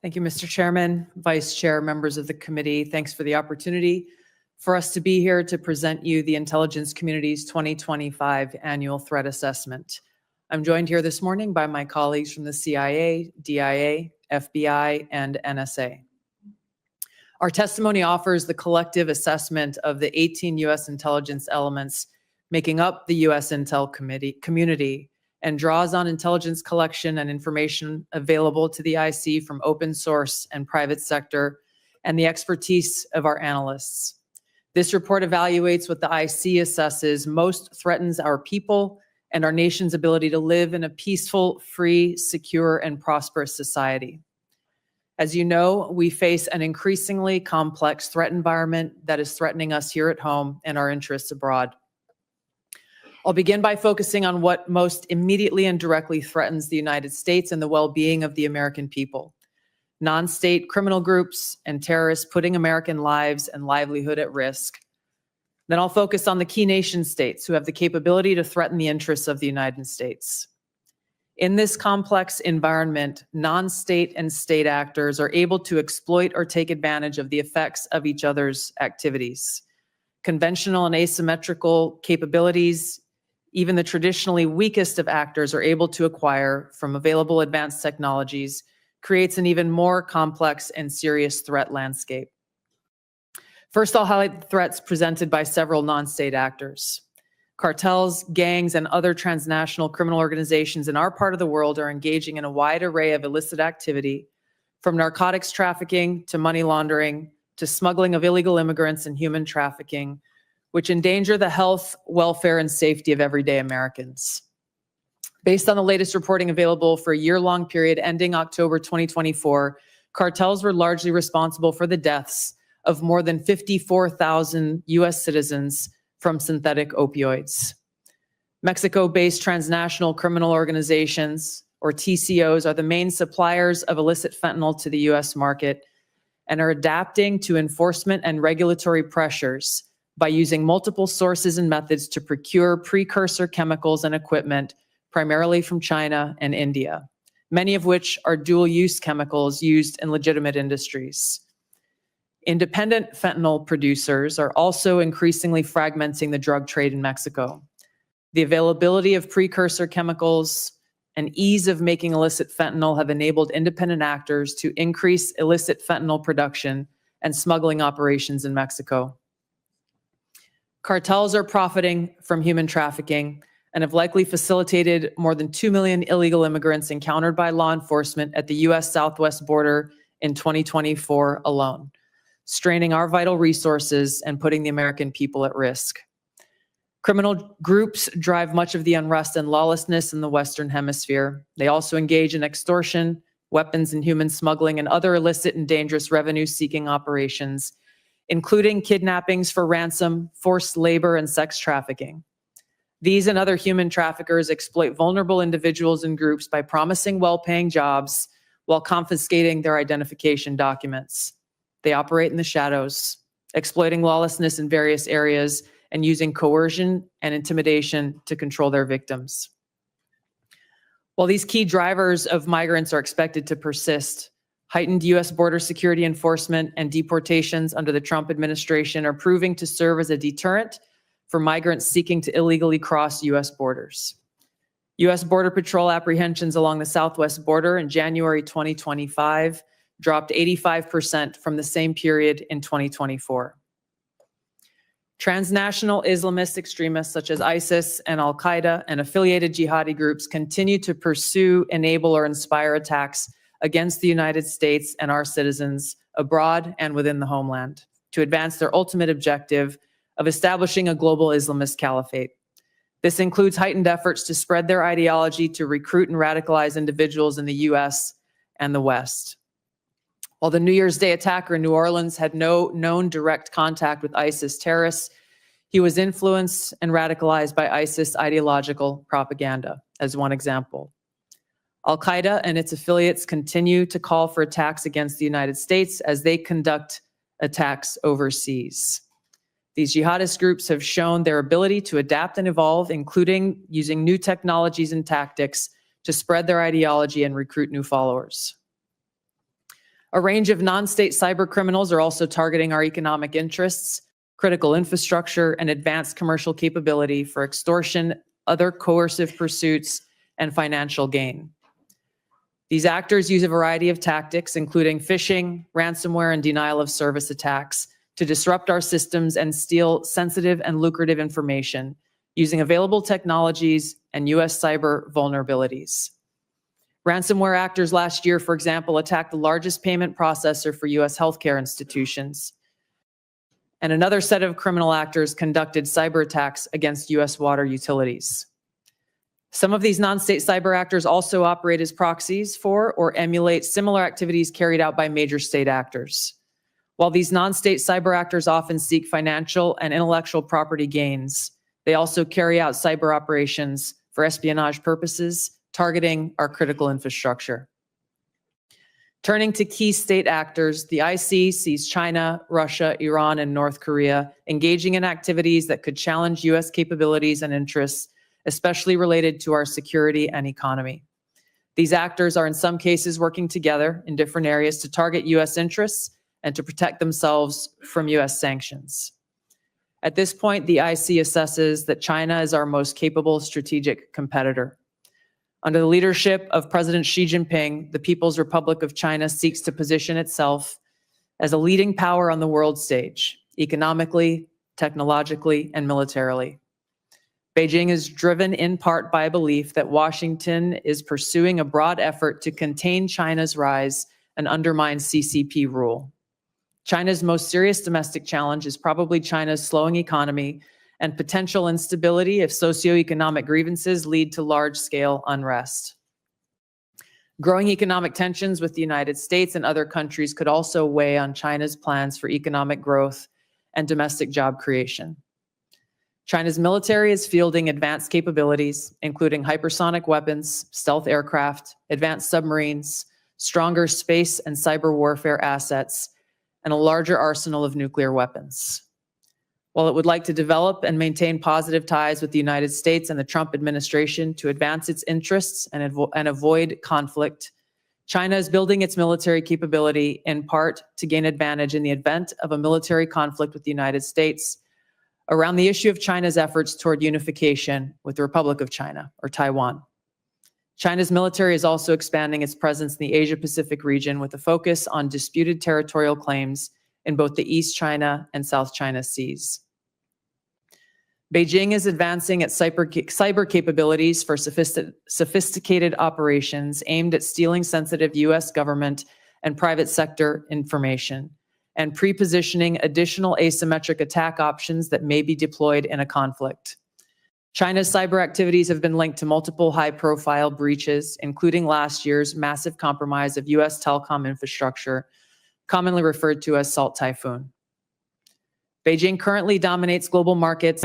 Thank you, Mr. Chairman, Vice Chair, members of the committee. Thanks for the opportunity for us to be here to present you the intelligence community's 2025 annual threat assessment. I'm joined here this morning by my colleagues from the CIA, DIA, FBI, and NSA. Our testimony offers the collective assessment of the 18 U.S. intelligence elements making up the U.S. Intel community and draws on intelligence collection and information available to the IC from open source and private sector and the expertise of our analysts. This report evaluates what the IC assesses most threatens our people and our nation's ability to live in a peaceful, free, secure, and prosperous society. As you know, we face an increasingly complex threat environment that is threatening us here at home and our interests abroad. I'll begin by focusing on what most immediately and directly threatens the United States and the well-being of the American people. Non-state criminal groups and terrorists putting American lives and livelihood at risk. Then I'll focus on the key nation states who have the capability to threaten the interests of the United States. In this complex environment, non-state and state actors are able to exploit or take advantage of the effects of each other's activities. Conventional and asymmetrical capabilities, even the traditionally weakest of actors are able to acquire from available advanced technologies, creates an even more complex and serious threat landscape. First, I'll highlight the threats presented by several non-state actors. Cartels, gangs, and other transnational criminal organizations in our part of the world are engaging in a wide array of illicit activity, from narcotics trafficking to money laundering to smuggling of illegal immigrants and human trafficking, which endanger the health, welfare, and safety of everyday Americans. Based on the latest reporting available for a year-long period ending October 2024, cartels were largely responsible for the deaths of more than 54,000 U.S. citizens from synthetic opioids. Mexico-based transnational criminal organizations, or TCOs, are the main suppliers of illicit fentanyl to the U.S. market and are adapting to enforcement and regulatory pressures by using multiple sources and methods to procure precursor chemicals and equipment, primarily from China and India, many of which are dual-use chemicals used in legitimate industries. Independent fentanyl producers are also increasingly fragmenting the drug trade in Mexico. The availability of precursor chemicals and ease of making illicit fentanyl have enabled independent actors to increase illicit fentanyl production and smuggling operations in Mexico. Cartels are profiting from human trafficking and have likely facilitated more than 2 million illegal immigrants encountered by law enforcement at the U.S. southwest border in 2024 alone, straining our vital resources and putting the American people at risk. Criminal groups drive much of the unrest and lawlessness in the Western Hemisphere. They also engage in extortion, weapons and human smuggling, and other illicit and dangerous revenue-seeking operations, including kidnappings for ransom, forced labor, and sex trafficking. These and other human traffickers exploit vulnerable individuals and groups by promising well-paying jobs while confiscating their identification documents. They operate in the shadows, exploiting lawlessness in various areas and using coercion and intimidation to control their victims. While these key drivers of migrants are expected to persist, heightened U.S. border security enforcement and deportations under the Trump administration are proving to serve as a deterrent for migrants seeking to illegally cross U.S. borders. U.S. Border Patrol apprehensions along the southwest border in January 2025 dropped 85% from the same period in 2024. Transnational Islamist extremists such as ISIS and Al-Qaeda and affiliated jihadi groups continue to pursue, enable, or inspire attacks against the United States and our citizens abroad and within the homeland to advance their ultimate objective of establishing a global Islamist caliphate. This includes heightened efforts to spread their ideology to recruit and radicalize individuals in the U.S. and the West. While the New Year's Day attacker in New Orleans had no known direct contact with ISIS terrorists, he was influenced and radicalized by ISIS ideological propaganda, as one example. Al-Qaeda and its affiliates continue to call for attacks against the United States as they conduct attacks overseas. These jihadist groups have shown their ability to adapt and evolve, including using new technologies and tactics to spread their ideology and recruit new followers. A range of non-state cyber criminals are also targeting our economic interests, critical infrastructure, and advanced commercial capability for extortion, other coercive pursuits, and financial gain. These actors use a variety of tactics, including phishing, ransomware, and denial of service attacks, to disrupt our systems and steal sensitive and lucrative information using available technologies and U.S. cyber vulnerabilities. Ransomware actors last year, for example, attacked the largest payment processor for U.S. healthcare institutions. And another set of criminal actors conducted cyber attacks against U.S. water utilities. Some of these non-state cyber actors also operate as proxies for or emulate similar activities carried out by major state actors. While these non-state cyber actors often seek financial and intellectual property gains, they also carry out cyber operations for espionage purposes, targeting our critical infrastructure. Turning to key state actors, the IC sees China, Russia, Iran, and North Korea engaging in activities that could challenge U.S. capabilities and interests, especially related to our security and economy. These actors are in some cases working together in different areas to target U.S. interests and to protect themselves from U.S. sanctions. At this point, the IC assesses that China is our most capable strategic competitor. Under the leadership of President Xi Jinping, the People's Republic of China seeks to position itself as a leading power on the world stage, economically, technologically, and militarily. Beijing is driven in part by a belief that Washington is pursuing a broad effort to contain China's rise and undermine CCP rule. China's most serious domestic challenge is probably China's slowing economy and potential instability if socioeconomic grievances lead to large-scale unrest. Growing economic tensions with the United States and other countries could also weigh on China's plans for economic growth and domestic job creation. China's military is fielding advanced capabilities, including hypersonic weapons, stealth aircraft, advanced submarines, stronger space and cyber warfare assets, and a larger arsenal of nuclear weapons. While it would like to develop and maintain positive ties with the United States and the Trump administration to advance its interests and avoid conflict, China is building its military capability in part to gain advantage in the event of a military conflict with the United States around the issue of China's efforts toward unification with the Republic of China, or Taiwan. China's military is also expanding its presence in the Asia-Pacific region with a focus on disputed territorial claims in both the East China and South China Seas. Beijing is advancing its cyber capabilities for sophisticated operations aimed at stealing sensitive U.S. government and private sector information and pre-positioning additional asymmetric attack options that may be deployed in a conflict. China's cyber activities have been linked to multiple high-profile breaches, including last year's massive compromise of U.S. telecom infrastructure, commonly referred to as Salt Typhoon. Beijing currently dominates global markets